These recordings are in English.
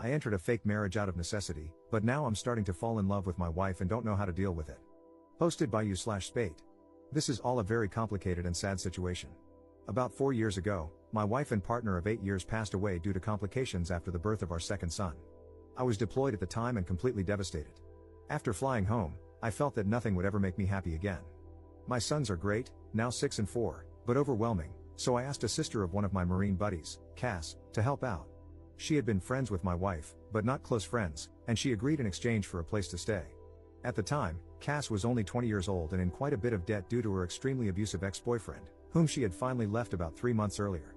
I entered a fake marriage out of necessity, but now I'm starting to fall in love with my wife and don't know how to deal with it. Posted by you/Spate. This is all a very complicated and sad situation. About 4 years ago, my wife and partner of 8 years passed away due to complications after the birth of our second son. I was deployed at the time and completely devastated. After flying home, I felt that nothing would ever make me happy again. My sons are great, now 6 and 4, but overwhelming, so I asked a sister of one of my Marine buddies, Cass, to help out. She had been friends with my wife, but not close friends, and she agreed in exchange for a place to stay. At the time, Cass was only 20 years old and in quite a bit of debt due to her extremely abusive ex-boyfriend, whom she had finally left about 3 months earlier.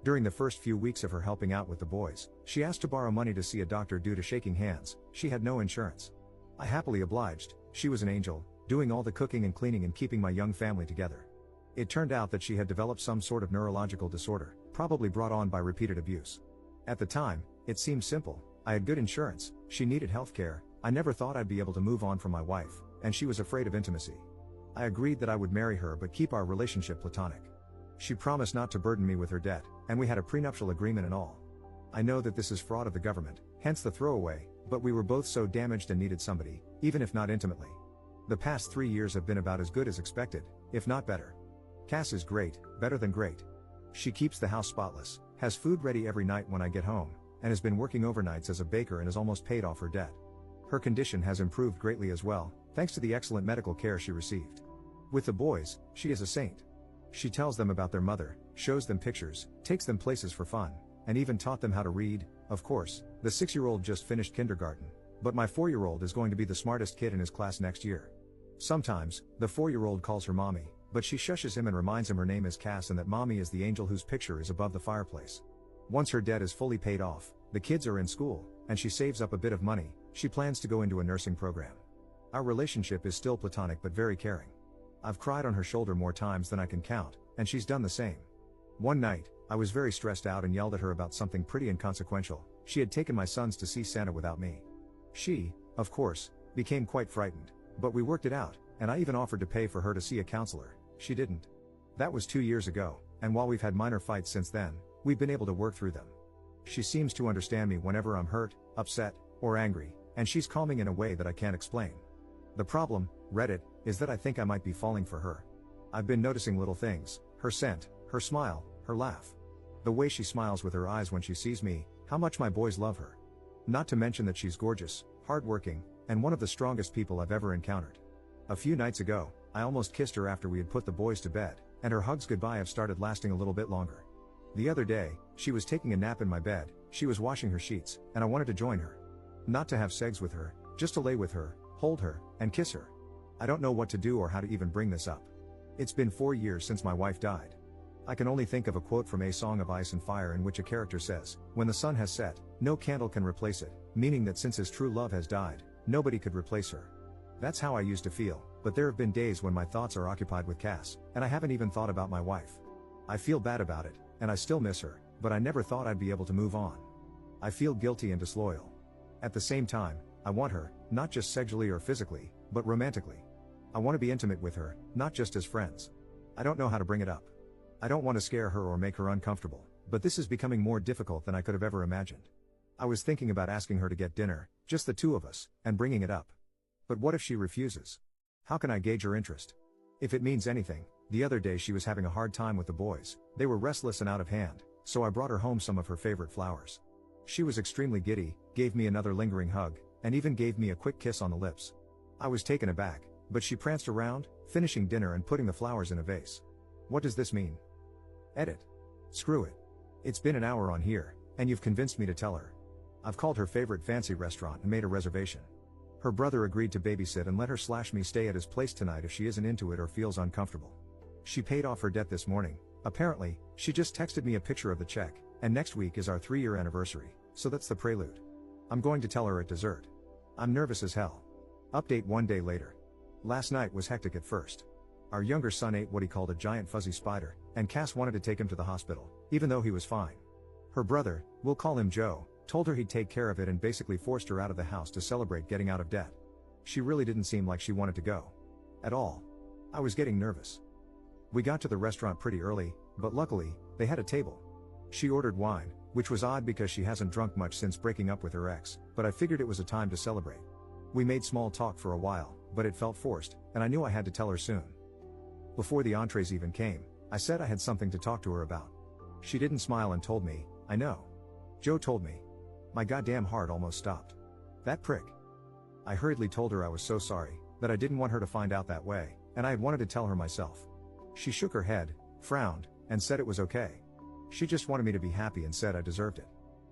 During the first few weeks of her helping out with the boys, she asked to borrow money to see a doctor due to shaking hands. She had no insurance. I happily obliged. She was an angel, doing all the cooking and cleaning and keeping my young family together. It turned out that she had developed some sort of neurological disorder, probably brought on by repeated abuse. At the time, it seemed simple. I had good insurance, she needed healthcare, I never thought I'd be able to move on from my wife, and she was afraid of intimacy. I agreed that I would marry her but keep our relationship platonic. She promised not to burden me with her debt, and we had a prenuptial agreement and all. I know that this is fraud of the government, hence the throwaway, but we were both so damaged and needed somebody, even if not intimately. The past 3 years have been about as good as expected, if not better. Cass is great, better than great. She keeps the house spotless, has food ready every night when I get home, and has been working overnights as a baker and has almost paid off her debt. Her condition has improved greatly as well, thanks to the excellent medical care she received. With the boys, she is a saint. She tells them about their mother, shows them pictures, takes them places for fun, and even taught them how to read. Of course, the 6-year-old just finished kindergarten, but my 4-year-old is going to be the smartest kid in his class next year. Sometimes, the 4-year-old calls her mommy, but she shushes him and reminds him her name is Cass and that mommy is the angel whose picture is above the fireplace. Once her debt is fully paid off, the kids are in school, and she saves up a bit of money. She plans to go into a nursing program. Our relationship is still platonic but very caring. I've cried on her shoulder more times than I can count, and she's done the same. One night, I was very stressed out and yelled at her about something pretty inconsequential. She had taken my sons to see Santa without me. She, of course, became quite frightened, but we worked it out, and I even offered to pay for her to see a counselor. She didn't. That was 2 years ago, and while we've had minor fights since then, we've been able to work through them. She seems to understand me whenever I'm hurt, upset, or angry, and she's calming in a way that I can't explain. The problem, Reddit, is that I think I might be falling for her. I've been noticing little things, her scent, her smile, her laugh. The way she smiles with her eyes when she sees me, how much my boys love her. Not to mention that she's gorgeous, hardworking, and one of the strongest people I've ever encountered. A few nights ago, I almost kissed her after we had put the boys to bed, and her hugs goodbye have started lasting a little bit longer. The other day, she was taking a nap in my bed, she was washing her sheets, and I wanted to join her. Not to have sex with her, just to lay with her, hold her, and kiss her. I don't know what to do or how to even bring this up. It's been 4 years since my wife died. I can only think of a quote from A Song of Ice and Fire in which a character says, "When the sun has set, no candle can replace it," meaning that since his true love has died, nobody could replace her. That's how I used to feel, but there have been days when my thoughts are occupied with Cass, and I haven't even thought about my wife. I feel bad about it, and I still miss her, but I never thought I'd be able to move on. I feel guilty and disloyal. At the same time, I want her, not just sexually or physically, but romantically. I want to be intimate with her, not just as friends. I don't know how to bring it up. I don't want to scare her or make her uncomfortable, but this is becoming more difficult than I could have ever imagined. I was thinking about asking her to get dinner, just the two of us, and bringing it up. But what if she refuses? How can I gauge her interest? If it means anything, the other day she was having a hard time with the boys. They were restless and out of hand, so I brought her home some of her favorite flowers. She was extremely giddy, gave me another lingering hug, and even gave me a quick kiss on the lips. I was taken aback, but she pranced around, finishing dinner and putting the flowers in a vase. What does this mean? Edit. Screw it. It's been an hour on here, and you've convinced me to tell her. I've called her favorite fancy restaurant and made a reservation. Her brother agreed to babysit and let her/me stay at his place tonight if she isn't into it or feels uncomfortable. She paid off her debt this morning. Apparently, she just texted me a picture of the check, and next week is our 3-year anniversary, so that's the prelude. I'm going to tell her at dessert. I'm nervous as hell. Update 1 day later. Last night was hectic at first. Our younger son ate what he called a giant fuzzy spider, and Cass wanted to take him to the hospital, even though he was fine. Her brother, we'll call him Joe, told her he'd take care of it and basically forced her out of the house to celebrate getting out of debt. She really didn't seem like she wanted to go. At all. I was getting nervous. We got to the restaurant pretty early, but luckily, they had a table. She ordered wine, which was odd because she hasn't drunk much since breaking up with her ex, but I figured it was a time to celebrate. We made small talk for a while, but it felt forced, and I knew I had to tell her soon. Before the entrees even came, I said I had something to talk to her about. She didn't smile and told me, "I know." Joe told me. My goddamn heart almost stopped. That prick. I hurriedly told her I was so sorry, that I didn't want her to find out that way, and I had wanted to tell her myself. She shook her head, frowned, and said it was okay. She just wanted me to be happy and said I deserved it.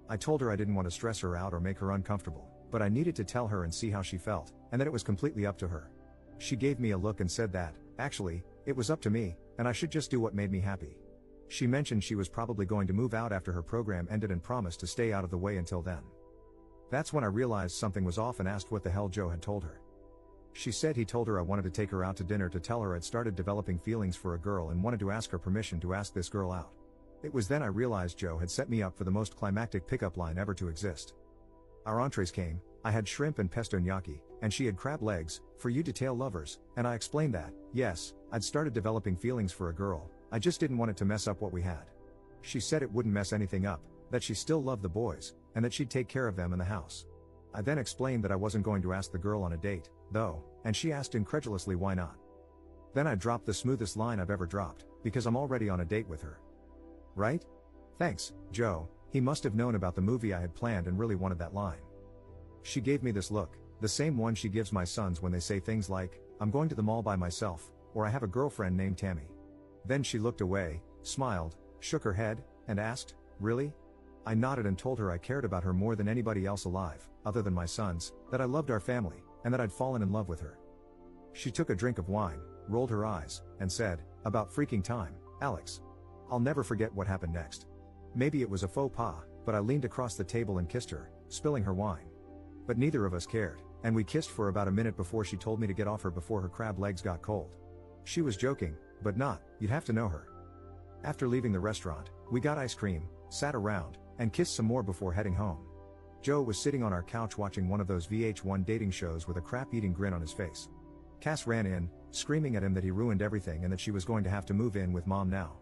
I told her I didn't want to stress her out or make her uncomfortable, but I needed to tell her and see how she felt, and that it was completely up to her. She gave me a look and said that, actually, it was up to me, and I should just do what made me happy. She mentioned she was probably going to move out after her program ended and promised to stay out of the way until then. That's when I realized something was off and asked what the hell Joe had told her. She said he told her I wanted to take her out to dinner to tell her I'd started developing feelings for a girl and wanted to ask her permission to ask this girl out. It was then I realized Joe had set me up for the most climactic pickup line ever to exist. Our entrees came, I had shrimp and pesto gnocchi, and she had crab legs, for you detail lovers, and I explained that, yes, I'd started developing feelings for a girl, I just didn't want it to mess up what we had. She said it wouldn't mess anything up, that she still loved the boys, and that she'd take care of them in the house. I then explained that I wasn't going to ask the girl on a date, though, and she asked incredulously why not. Then I dropped the smoothest line I've ever dropped, because I'm already on a date with her. Right? Thanks, Joe. He must have known about the movie I had planned and really wanted that line. She gave me this look, the same one she gives my sons when they say things like, "I'm going to the mall by myself," or "I have a girlfriend named Tammy." Then she looked away, smiled, shook her head, and asked, "Really?" I nodded and told her I cared about her more than anybody else alive, other than my sons, that I loved our family, and that I'd fallen in love with her. She took a drink of wine, rolled her eyes, and said, "About freaking time, Alex." I'll never forget what happened next. Maybe it was a faux pas, but I leaned across the table and kissed her, spilling her wine. But neither of us cared, and we kissed for about a minute before she told me to get off her before her crab legs got cold. She was joking, but not, you'd have to know her. After leaving the restaurant, we got ice cream, sat around, and kissed some more before heading home. Joe was sitting on our couch watching one of those VH1 dating shows with a crap-eating grin on his face. Cass ran in, screaming at him that he ruined everything and that she was going to have to move in with mom now.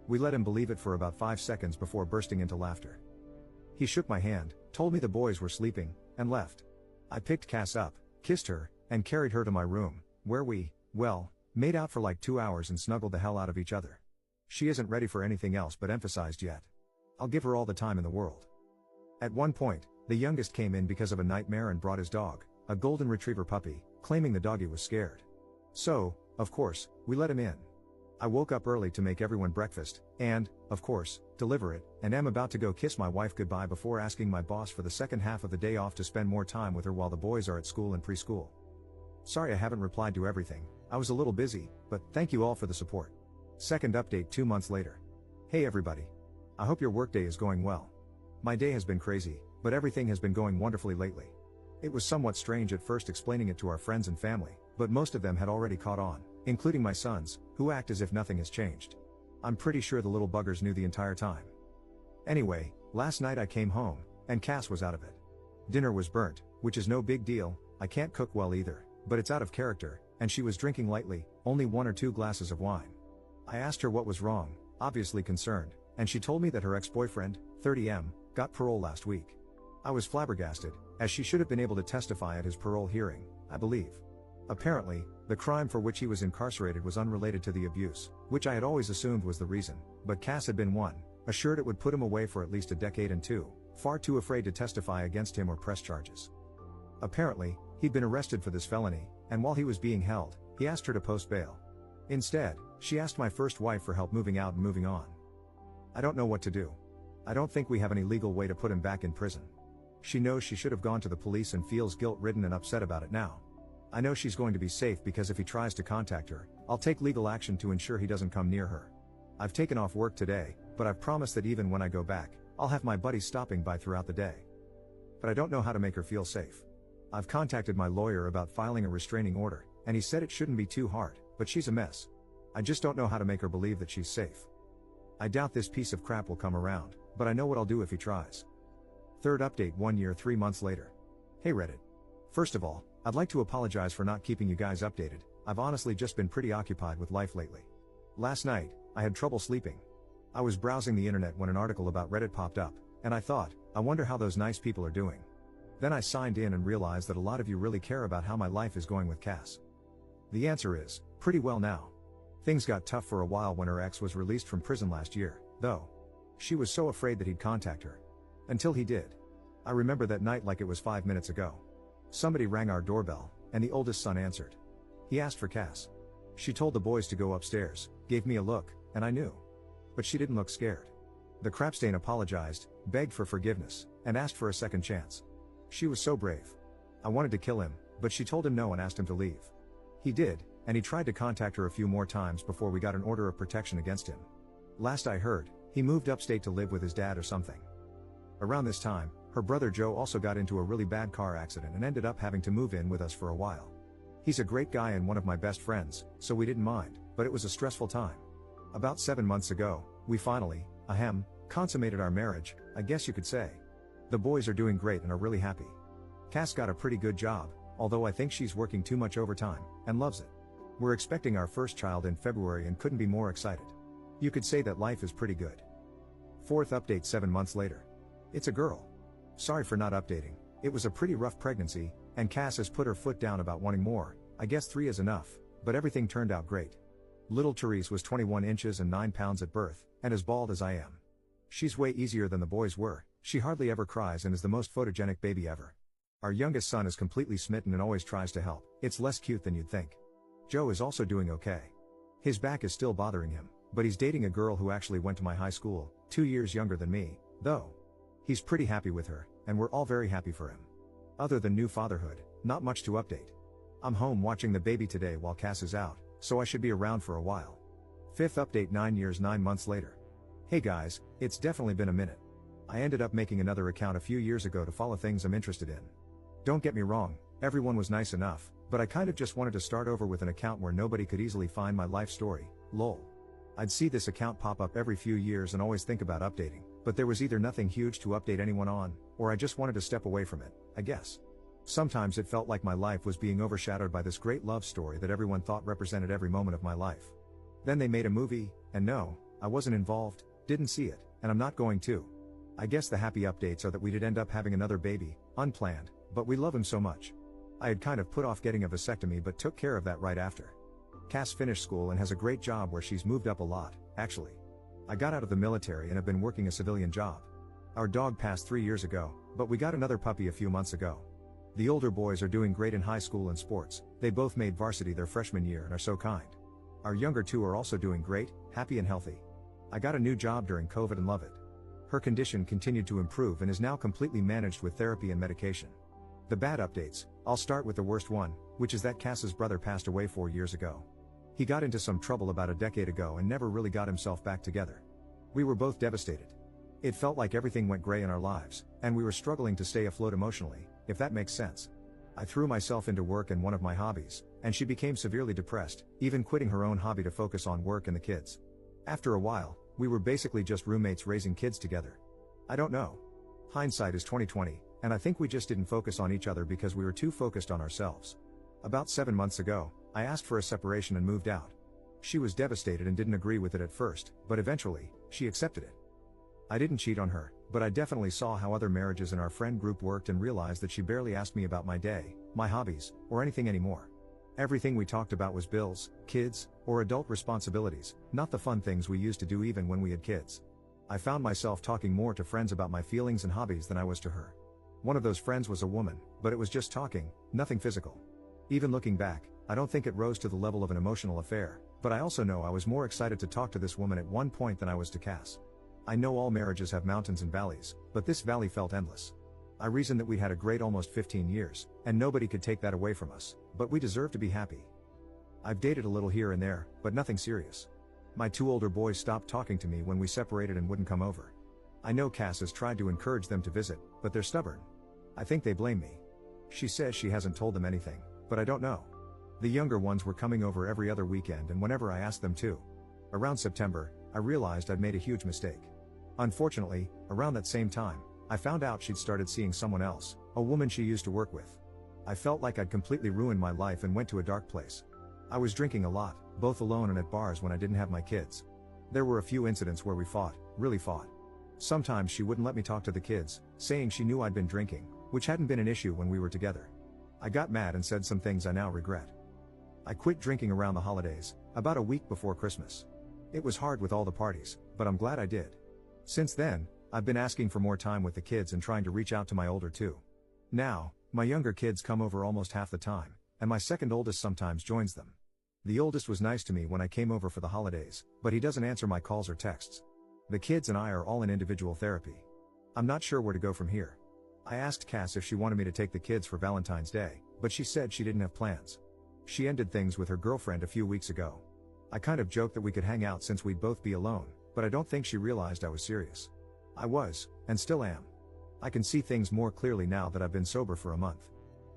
We let him believe it for about 5 seconds before bursting into laughter. He shook my hand, told me the boys were sleeping, and left. I picked Cass up, kissed her, and carried her to my room, where we, well, made out for like 2 hours and snuggled the hell out of each other. She isn't ready for anything else but emphasized yet. I'll give her all the time in the world. At one point, the youngest came in because of a nightmare and brought his dog, a golden retriever puppy, claiming the doggy was scared. So, of course, we let him in. I woke up early to make everyone breakfast, and, of course, deliver it, and am about to go kiss my wife goodbye before asking my boss for the second half of the day off to spend more time with her while the boys are at school and preschool. Sorry I haven't replied to everything, I was a little busy, but thank you all for the support. Second update 2 months later. Hey everybody. I hope your workday is going well. My day has been crazy, but everything has been going wonderfully lately. It was somewhat strange at first explaining it to our friends and family, but most of them had already caught on, including my sons, who act as if nothing has changed. I'm pretty sure the little buggers knew the entire time. Anyway, last night I came home, and Cass was out of it. Dinner was burnt, which is no big deal, I can't cook well either, but it's out of character, and she was drinking lightly, only 1 or 2 glasses of wine. I asked her what was wrong, obviously concerned, and she told me that her ex-boyfriend, 30M, got parole last week. I was flabbergasted, as she should have been able to testify at his parole hearing, I believe. Apparently, the crime for which he was incarcerated was unrelated to the abuse, which I had always assumed was the reason, but Cass had been one, assured it would put him away for at least a decade, and 2, far too afraid to testify against him or press charges. Apparently, he'd been arrested for this felony, and while he was being held, he asked her to post bail. Instead, she asked my first wife for help moving out and moving on. I don't know what to do. I don't think we have any legal way to put him back in prison. She knows she should have gone to the police and feels guilt-ridden and upset about it now. I know she's going to be safe because if he tries to contact her, I'll take legal action to ensure he doesn't come near her. I've taken off work today, but I've promised that even when I go back, I'll have my buddies stopping by throughout the day. But I don't know how to make her feel safe. I've contacted my lawyer about filing a restraining order, and he said it shouldn't be too hard, but she's a mess. I just don't know how to make her believe that she's safe. I doubt this piece of crap will come around, but I know what I'll do if he tries. Third update 1 year 3 months later. Hey Reddit. First of all, I'd like to apologize for not keeping you guys updated. I've honestly just been pretty occupied with life lately. Last night, I had trouble sleeping. I was browsing the internet when an article about Reddit popped up, And I thought, I wonder how those nice people are doing. Then I signed in and realized that a lot of you really care about how my life is going with Cass. The answer is, pretty well now. Things got tough for a while when her ex was released from prison last year, though. She was so afraid that he'd contact her. Until he did. I remember that night like it was 5 minutes ago. Somebody rang our doorbell, and the oldest son answered. He asked for Cass. She told the boys to go upstairs, gave me a look, and I knew. But she didn't look scared. The crapstain apologized, begged for forgiveness, and asked for a second chance. She was so brave. I wanted to kill him, but she told him no and asked him to leave. He did, and he tried to contact her a few more times before we got an order of protection against him. Last I heard, he moved upstate to live with his dad or something. Around this time, her brother Joe also got into a really bad car accident and ended up having to move in with us for a while. He's a great guy and one of my best friends, so we didn't mind, but it was a stressful time. About 7 months ago, we finally, consummated our marriage, I guess you could say. The boys are doing great and are really happy. Cass got a pretty good job, although I think she's working too much overtime, and loves it. We're expecting our first child in February and couldn't be more excited. You could say that life is pretty good. Fourth update 7 months later. It's a girl. Sorry for not updating, it was a pretty rough pregnancy, and Cass has put her foot down about wanting more. I guess 3 is enough, but everything turned out great. Little Therese was 21 inches and 9 pounds at birth, and as bald as I am. She's way easier than the boys were, she hardly ever cries and is the most photogenic baby ever. Our youngest son is completely smitten and always tries to help, it's less cute than you'd think. Joe is also doing okay. His back is still bothering him, but he's dating a girl who actually went to my high school, 2 years younger than me, though. He's pretty happy with her, and we're all very happy for him. Other than new fatherhood, not much to update. I'm home watching the baby today while Cass is out, so I should be around for a while. Fifth update 9 years 9 months later. Hey guys, it's definitely been a minute. I ended up making another account a few years ago to follow things I'm interested in. Don't get me wrong, everyone was nice enough, but I kind of just wanted to start over with an account where nobody could easily find my life story, lol. I'd see this account pop up every few years and always think about updating, but there was either nothing huge to update anyone on, or I just wanted to step away from it, I guess. Sometimes it felt like my life was being overshadowed by this great love story that everyone thought represented every moment of my life. Then they made a movie, and no, I wasn't involved, didn't see it, and I'm not going to. I guess the happy updates are that we did end up having another baby, unplanned, but we love him so much. I had kind of put off getting a vasectomy but took care of that right after. Cass finished school and has a great job where she's moved up a lot, actually. I got out of the military and have been working a civilian job. Our dog passed 3 years ago, but we got another puppy a few months ago. The older boys are doing great in high school and sports, they both made varsity their freshman year and are so kind. Our younger two are also doing great, happy and healthy. I got a new job during COVID and love it. Her condition continued to improve and is now completely managed with therapy and medication. The bad updates, I'll start with the worst one, which is that Cass's brother passed away 4 years ago. He got into some trouble about a decade ago and never really got himself back together. We were both devastated. It felt like everything went gray in our lives, and we were struggling to stay afloat emotionally, if that makes sense. I threw myself into work and one of my hobbies, and she became severely depressed, even quitting her own hobby to focus on work and the kids. After a while, we were basically just roommates raising kids together. I don't know. Hindsight is 20/20, and I think we just didn't focus on each other because we were too focused on ourselves. About 7 months ago, I asked for a separation and moved out. She was devastated and didn't agree with it at first, but eventually, she accepted it. I didn't cheat on her, but I definitely saw how other marriages in our friend group worked and realized that she barely asked me about my day, my hobbies, or anything anymore. Everything we talked about was bills, kids, or adult responsibilities, not the fun things we used to do even when we had kids. I found myself talking more to friends about my feelings and hobbies than I was to her. One of those friends was a woman, but it was just talking, nothing physical. Even looking back, I don't think it rose to the level of an emotional affair, but I also know I was more excited to talk to this woman at one point than I was to Cass. I know all marriages have mountains and valleys, but this valley felt endless. I reasoned that we'd had a great almost 15 years, and nobody could take that away from us, but we deserve to be happy. I've dated a little here and there, but nothing serious. My 2 older boys stopped talking to me when we separated and wouldn't come over. I know Cass has tried to encourage them to visit, but they're stubborn. I think they blame me. She says she hasn't told them anything, but I don't know. The younger ones were coming over every other weekend and whenever I asked them to. Around September, I realized I'd made a huge mistake. Unfortunately, around that same time, I found out she'd started seeing someone else, a woman she used to work with. I felt like I'd completely ruined my life and went to a dark place. I was drinking a lot, both alone and at bars when I didn't have my kids. There were a few incidents where we fought, really fought. Sometimes she wouldn't let me talk to the kids, saying she knew I'd been drinking, which hadn't been an issue when we were together. I got mad and said some things I now regret. I quit drinking around the holidays, about a week before Christmas. It was hard with all the parties, but I'm glad I did. Since then, I've been asking for more time with the kids and trying to reach out to my older two. Now, my younger kids come over almost half the time, and my second oldest sometimes joins them. The oldest was nice to me when I came over for the holidays, but he doesn't answer my calls or texts. The kids and I are all in individual therapy. I'm not sure where to go from here. I asked Cass if she wanted me to take the kids for Valentine's Day, but she said she didn't have plans. She ended things with her girlfriend a few weeks ago. I kind of joked that we could hang out since we'd both be alone, but I don't think she realized I was serious. I was, and still am. I can see things more clearly now that I've been sober for a month.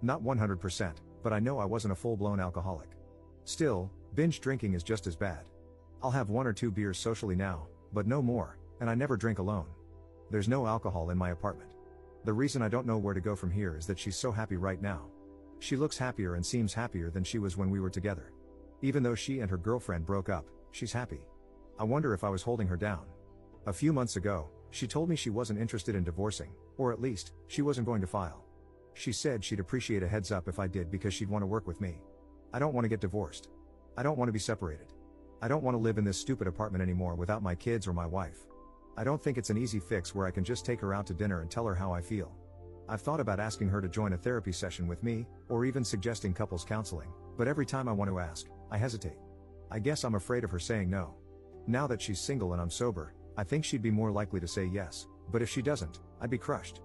Not 100%, but I know I wasn't a full-blown alcoholic. Still, binge drinking is just as bad. I'll have 1 or 2 beers socially now, but no more, and I never drink alone. There's no alcohol in my apartment. The reason I don't know where to go from here is that she's so happy right now. She looks happier and seems happier than she was when we were together. Even though she and her girlfriend broke up, she's happy. I wonder if I was holding her down. A few months ago, she told me she wasn't interested in divorcing, or at least, she wasn't going to file. She said she'd appreciate a heads up if I did because she'd want to work with me. I don't want to get divorced. I don't want to be separated. I don't want to live in this stupid apartment anymore without my kids or my wife. I don't think it's an easy fix where I can just take her out to dinner and tell her how I feel. I've thought about asking her to join a therapy session with me, or even suggesting couples counseling, but every time I want to ask, I hesitate. I guess I'm afraid of her saying no. Now that she's single and I'm sober, I think she'd be more likely to say yes, but if she doesn't, I'd be crushed.